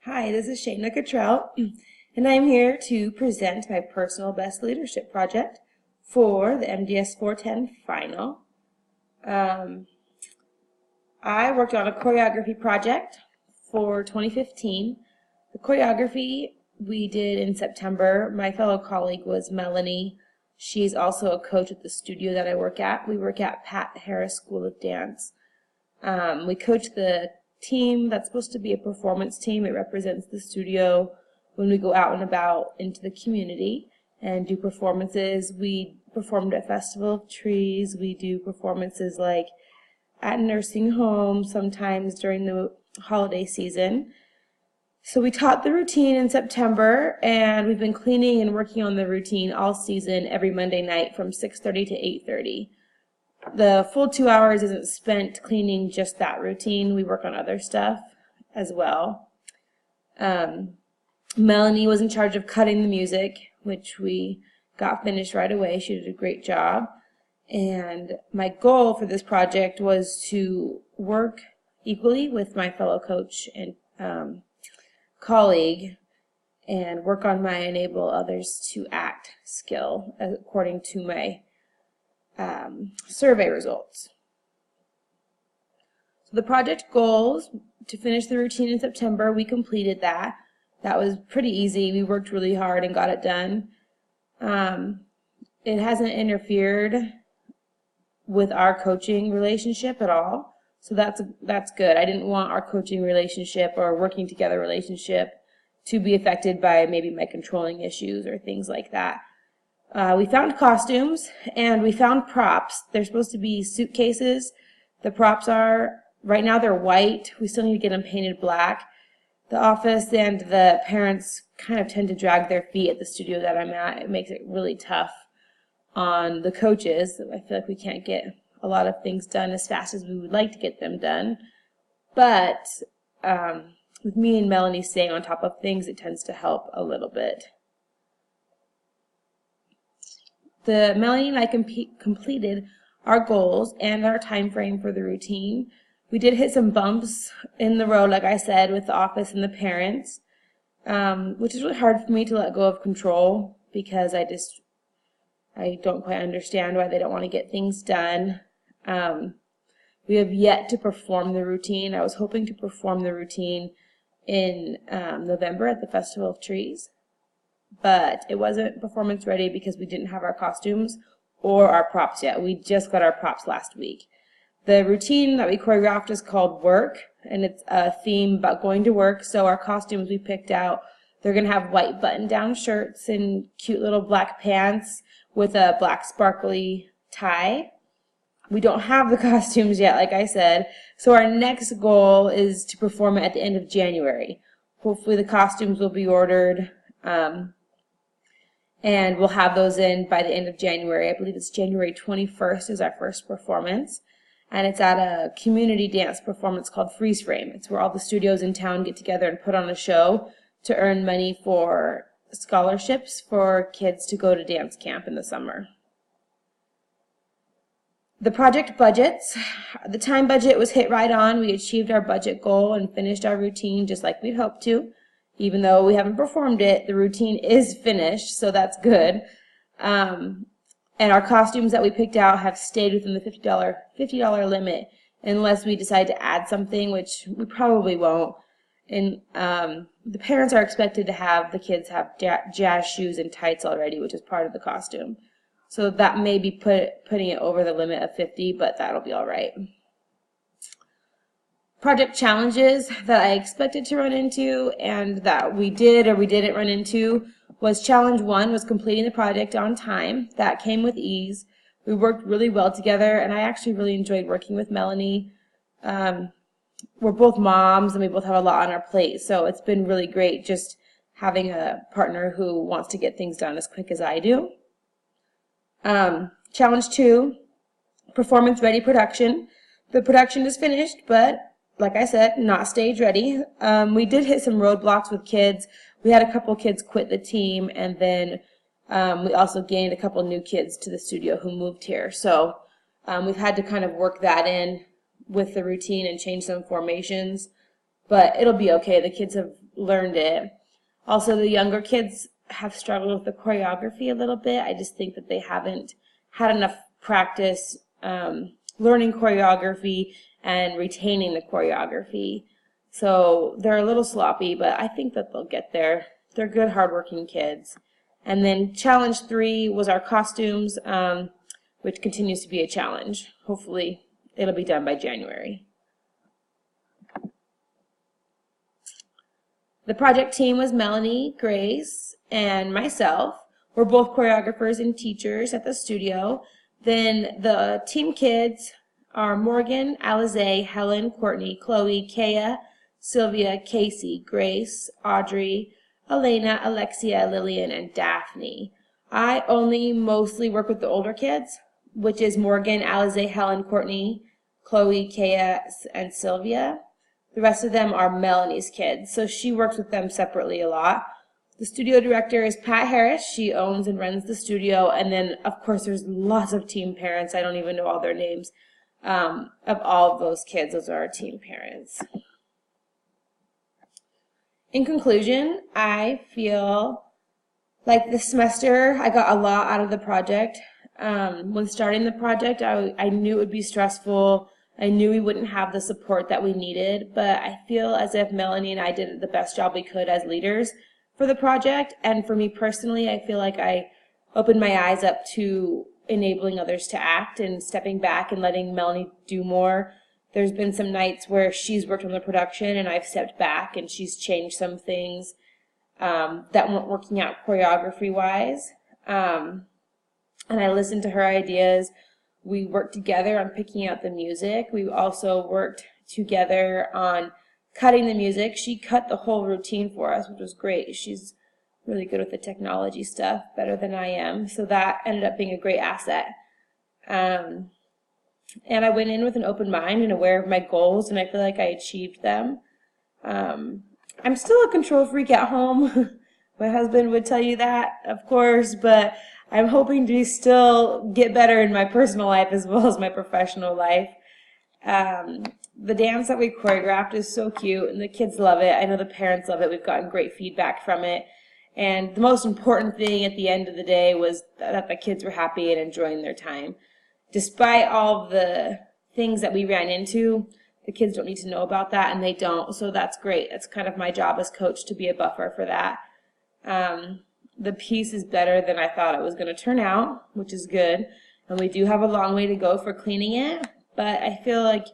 Hi, this is Shayna Cottrell, and I'm here to present my personal best leadership project for the MDS 410 final. I worked on a choreography project for 2015. The choreography we did in September. My fellow colleague was Melanie. She's also a coach at the studio that I work at. We work at Pat Harris School of Dance. We coach the team that's supposed to be a performance team. It represents the studio when we go out and about into the community and do performances. We performed at Festival of Trees. We do performances like at nursing homes, sometimes during the holiday season. So we taught the routine in September, and we've been cleaning and working on the routine all season, every Monday night from 6:30 to 8:30. The full 2 hours isn't spent cleaning just that routine. We work on other stuff as well. Melanie was in charge of cutting the music, which we got finished right away. She did a great job. And my goal for this project was to work equally with my fellow coach and colleague and work on my enable others to act skill according to my survey results. So the project goals, to finish the routine in September, we completed that. That was pretty easy. We worked really hard and got it done. It hasn't interfered with our coaching relationship at all, so that's good. I didn't want our coaching relationship or working together relationship to be affected by maybe my controlling issues or things like that. We found costumes and we found props. They're supposed to be suitcases. The props are, right now they're white. We still need to get them painted black. The office and the parents kind of tend to drag their feet at the studio that I'm at. It makes it really tough on the coaches. I feel like we can't get a lot of things done as fast as we would like to get them done. But with me and Melanie staying on top of things, it tends to help a little bit. Melanie and I completed our goals and our time frame for the routine. We did hit some bumps in the road, like I said, with the office and the parents, which is really hard for me to let go of control because I don't quite understand why they don't want to get things done. We have yet to perform the routine. I was hoping to perform the routine in November at the Festival of Trees, but it wasn't performance ready because we didn't have our costumes or our props yet. We just got our props last week. The routine that we choreographed is called Work, and it's a theme about going to work. So our costumes we picked out, they're going to have white button-down shirts and cute little black pants with a black sparkly tie. We don't have the costumes yet, like I said, so our next goal is to perform it at the end of January. Hopefully the costumes will be ordered, and we'll have those in by the end of January. I believe it's January 21st is our first performance, and it's at a community dance performance called Freeze Frame. It's where all the studios in town get together and put on a show to earn money for scholarships for kids to go to dance camp in the summer. The project budgets, the time budget was hit right on. We achieved our budget goal and finished our routine just like we'd hoped to. Even though we haven't performed it, the routine is finished, so that's good. And our costumes that we picked out have stayed within the $50 limit unless we decide to add something, which we probably won't. And the parents are expected to have the kids have jazz shoes and tights already, which is part of the costume. So that may be putting it over the limit of 50, but that'll be all right. Project challenges that I expected to run into and that we did or we didn't run into was challenge 1 was completing the project on time. That came with ease. We worked really well together, and I actually really enjoyed working with Melanie. We're both moms and we both have a lot on our plate, so it's been really great just having a partner who wants to get things done as quick as I do. Challenge 2, performance ready production. The production is finished, but like I said, not stage ready. We did hit some roadblocks with kids. We had a couple kids quit the team, and then we also gained a couple new kids to the studio who moved here. So we've had to kind of work that in with the routine and change some formations, but it'll be okay. The kids have learned it. Also, the younger kids have struggled with the choreography a little bit. I just think that they haven't had enough practice learning choreography and retaining the choreography. So they're a little sloppy, but I think that they'll get there. They're good, hardworking kids. And then challenge 3 was our costumes, which continues to be a challenge. Hopefully it'll be done by January. The project team was Melanie, Grace, and myself. We're both choreographers and teachers at the studio. Then the team kids are Morgan, Alize, Helen, Courtney, Chloe, Kea, Sylvia, Casey, Grace, Audrey, Elena, Alexia, Lillian, and Daphne. I only mostly work with the older kids, which is Morgan, Alize, Helen, Courtney, Chloe, Kea, and Sylvia. The rest of them are Melanie's kids, so she works with them separately a lot. The studio director is Pat Harris. She owns and runs the studio. And then, of course, there's lots of team parents. I don't even know all their names of all of those kids. Those are our team parents. In conclusion, I feel like this semester I got a lot out of the project. When starting the project, I knew it would be stressful. I knew we wouldn't have the support that we needed, but I feel as if Melanie and I did the best job we could as leaders for the project. And for me personally, I feel like I opened my eyes up to enabling others to act and stepping back and letting Melanie do more. There's been some nights where she's worked on the production and I've stepped back and she's changed some things that weren't working out choreography-wise. And I listened to her ideas. We worked together on picking out the music. We also worked together on cutting the music. She cut the whole routine for us, which was great. She's really good with the technology stuff, better than I am. So that ended up being a great asset. And I went in with an open mind and aware of my goals, and I feel like I achieved them. I'm still a control freak at home. My husband would tell you that, of course, but I'm hoping to still get better in my personal life as well as my professional life. The dance that we choreographed is so cute, and the kids love it. I know the parents love it. We've gotten great feedback from it. And the most important thing at the end of the day was that the kids were happy and enjoying their time. Despite all the things that we ran into, the kids don't need to know about that, and they don't, so that's great. That's kind of my job as coach, to be a buffer for that. The piece is better than I thought it was going to turn out, which is good. And we do have a long way to go for cleaning it, but I feel like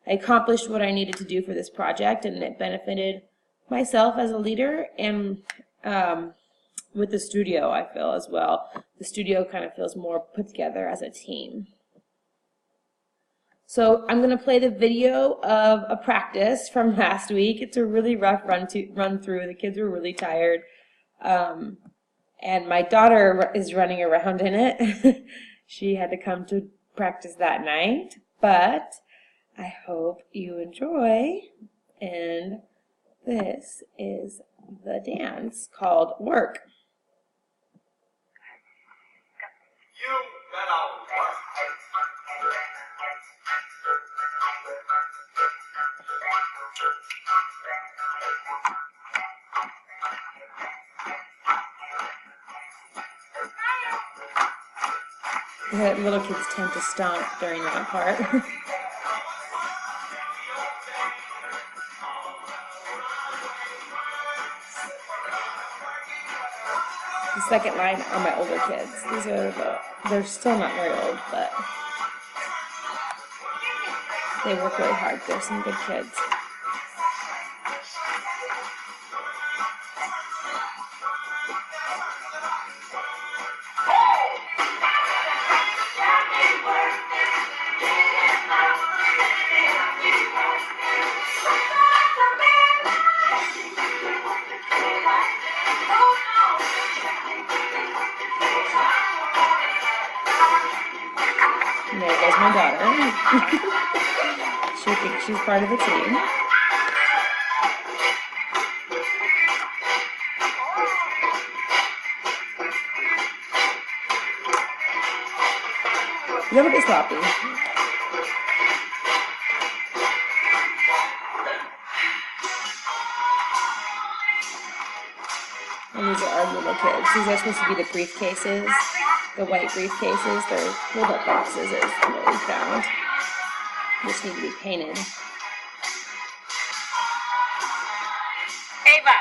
I accomplished what I needed to do for this project, and it benefited myself as a leader and with the studio, I feel, as well. The studio kind of feels more put together as a team. So I'm going to play the video of a practice from last week. It's a really rough run through. The kids were really tired. And my daughter is running around in it. She had to come to practice that night, but I hope you enjoy. And this is the dance called Work. You better work. The little kids tend to stomp during that part. The second line are my older kids. They're still not very old, but they work really hard. They're some good kids. And there goes my daughter. She thinks she's part of the team. Don't get sloppy. And these are our little kids. These are supposed to be the briefcases, the white briefcases. They're rolled-up boxes is what we found. Just need to be painted. Ava.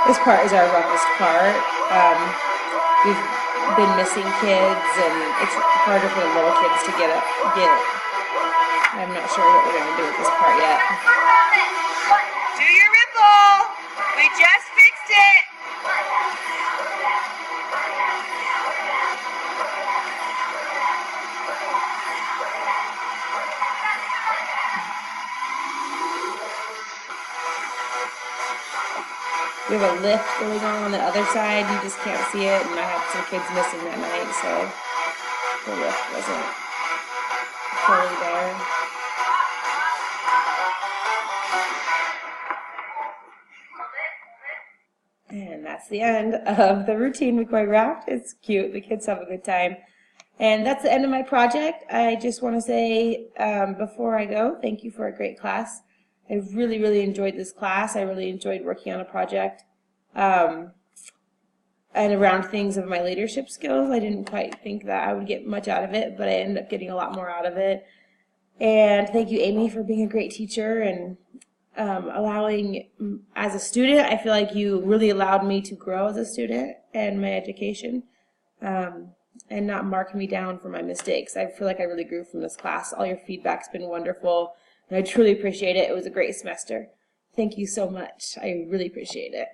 This part is our roughest part. We've been missing kids, and it's harder for the little kids to get. I'm not sure what we're going to do with this part yet. Do your ripple. We just fixed it. We have a lift going on the other side. You just can't see it, and I had some kids missing that night, so the lift wasn't fully there. And that's the end of the routine with my raft. It's cute. The kids have a good time. And that's the end of my project. I just want to say before I go, thank you for a great class. I really, really enjoyed this class. I really enjoyed working on a project and around things of my leadership skills. I didn't quite think that I would get much out of it, but I ended up getting a lot more out of it. And thank you, Amy, for being a great teacher and allowing, as a student, I feel like you really allowed me to grow as a student and my education and not mark me down for my mistakes. I feel like I really grew from this class. All your feedback's been wonderful, and I truly appreciate it. It was a great semester. Thank you so much. I really appreciate it.